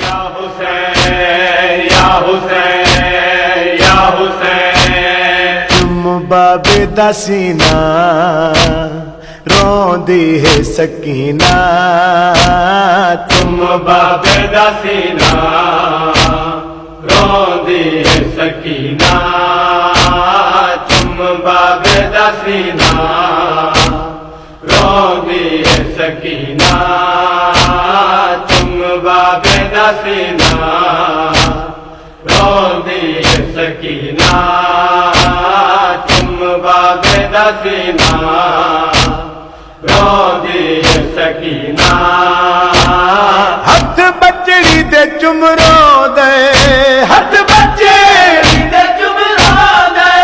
या हुसैन या हुसैन या हुसैन। तुम बाबे दा सीना रोंदी है सकीना, तुम बाबे दा सीना रोंदी है सकीना, तुम बाबे दा सीना रोंदी है सकीना, तुम बाबे दा सीना रोंदी है सकीना, तुम बाबे दा सीना रोंदी है सकीना। हथ बचड़ी दे चुमरो दे, हथ बचड़ी दे चुमरो दे,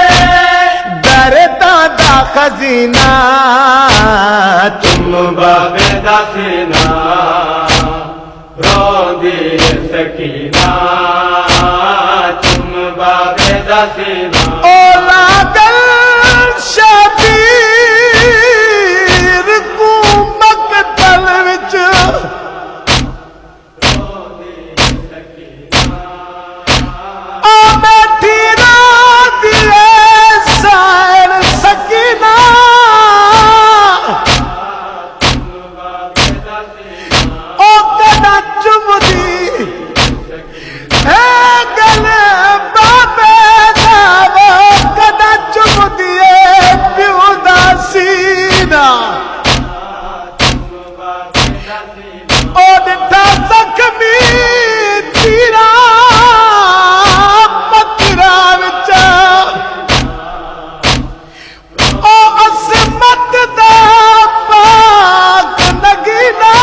दरदा दा खजीना, तुम बाबे दा सीना रोंदी है सकीना, तुम बाबे दा सीना। औलादल शबीर को मकतल विच आ बैठी रोंदी है सायर सकीना, ओ कदा चुमदी है गले बाबे दा, कदा चुमदी है प्यो दा सीना, ओ डिठा जख्मी तीरा पत्रा विच, ओ असमत दा पाक नगीना,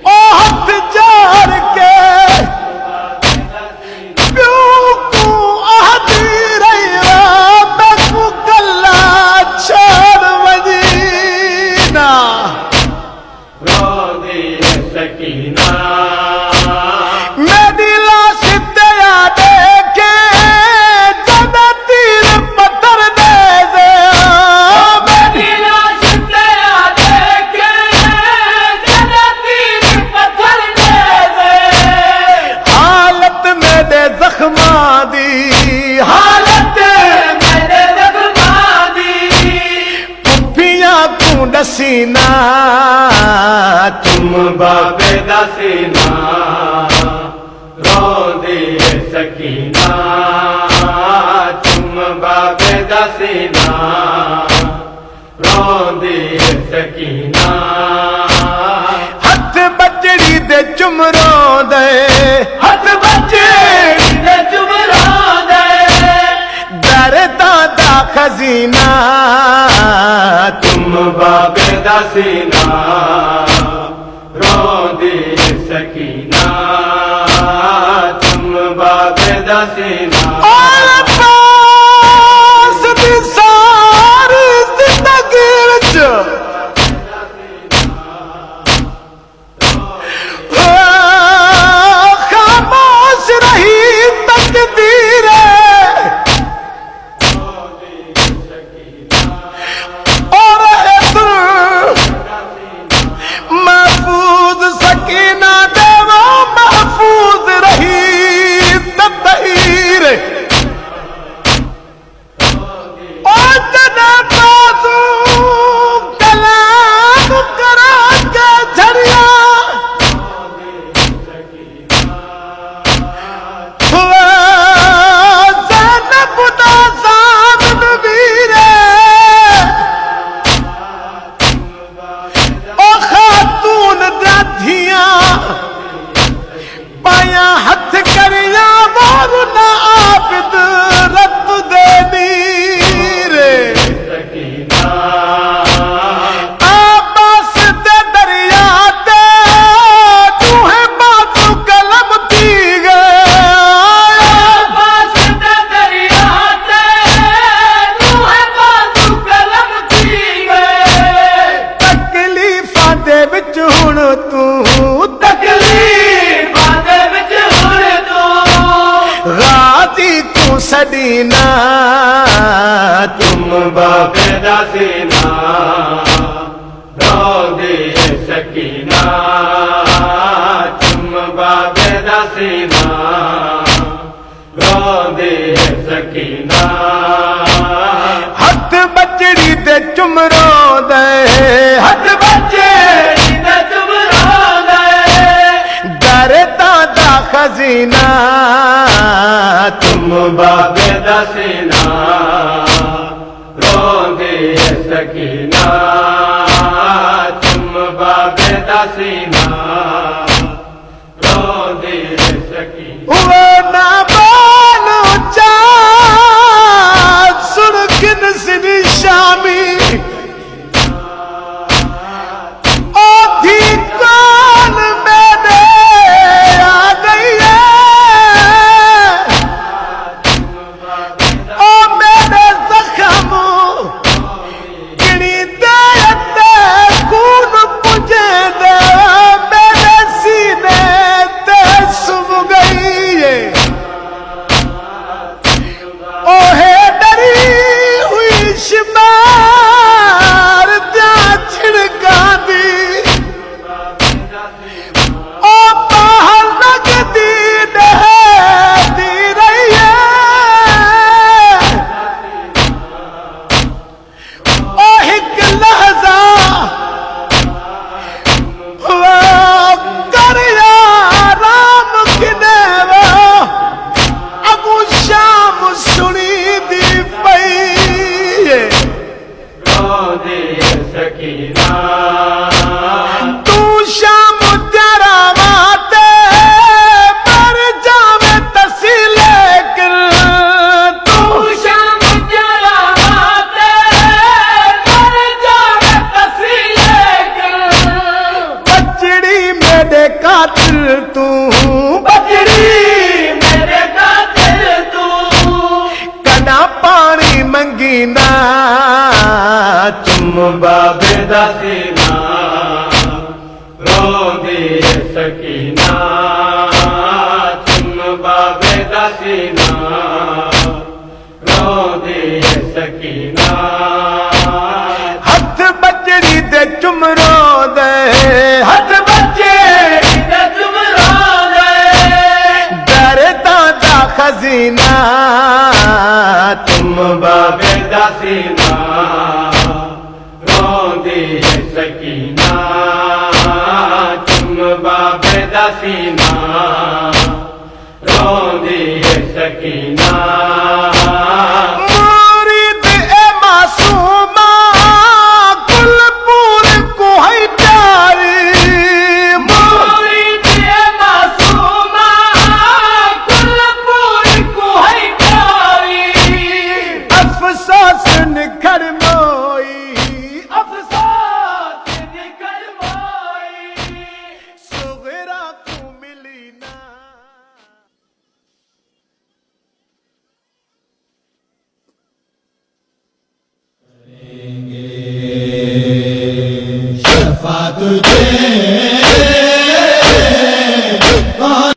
ओ हाथ जोड़ के प्यो को आहदी रही मैं को कल्ला छोड़ मदीना, रोंदी है सकीना। मेरी लाश दया देखे जब तीर पत्थर दे दे, मेरी लाश दया देखे जब तीर पत्थर दे दे, हालत मेरे जख्मा दी, हालत मेरे जख्मा दी, पुफियां तू दसीना, तुम बाबे दा सीना रोंदी है सकीना, तुम बाबे दा सीना रोंदी है सकीना। हथ बचड़ी दे चुमरो दे, हथ बचड़ी दे चुमरो दे, दरदा दा खजीना, तुम बाबे दा सीना रोंदी है सकीना, तुम बाबे दा सीना। और पास दी सारी जिंदगी विच खामोश रही तकदीर, और महफूज सकीना देवो महफूज रही तदहीर, ओ जना बाजू कलाम करा के झरिया, ज़ैनब दा सामन वीरे, ओ खातून दाधियां पाया हथ करिया मोर ना आबिद रत दे नीरे, आबास दे दरिया ते तूहे बाजू कलम दी गए, आबास दे दरिया ते तूहे बाजू कलम दी गए, तकलीफां दे विच हुण तू तकलीफां दे विच हुण तू गाजी तू सदीना, तुम बाबे दा सीना रोंदी है सकीना। चुमरो दे हथ बचड़ी ते चुमरो दे दरदा दा खजीना तुम बाबे दा सीना रोंदी है सकीना तुम बाबे दा सीना रोंदी है सकीना हुए ना बालू चाँद सुन किन सिनी शामी ओ थी कौन मैंने आ गई है ओ मैंने जख्म गिनी दे खून मुझे दे मेरे सीने ते सुम गई है ओहे डरी हुई शिमार त्या छिड़का दी ओ बाहर लगदी दहती रही है ओ एक लहजा वो कर या राम किने वो अगू शाम सुनी दी पई रोंदी है सकीना तू शाम तेरा माते मर जावे तसी लेकिन तू शाम जरा माते मर जावे तसी लेकर बचड़ी मेरे कातिल तू बजड़ी मेरे कातिल तू कदा पानी मंगी ना तुम बाबे दा सीना रोंदी है सकीना तुम बाबे दा सीना रोंदी है सकीना हथ बचड़ी दे चुमरो दे हथ बचड़ी ते चुमरो दे दरदा दा खजीना तुम बाबे दा सीना रोंदी है सकीना तुम बाबे दा सीना रोंदी है सकीना मुरीद ए मासूमा कुलपुर को है प्यारी मुरीद ए मासूमा कुलपुर को है प्यारी अफसोस निखर मोई अफसोस निकल मोई सुगरा को मिली ना शफा तुझे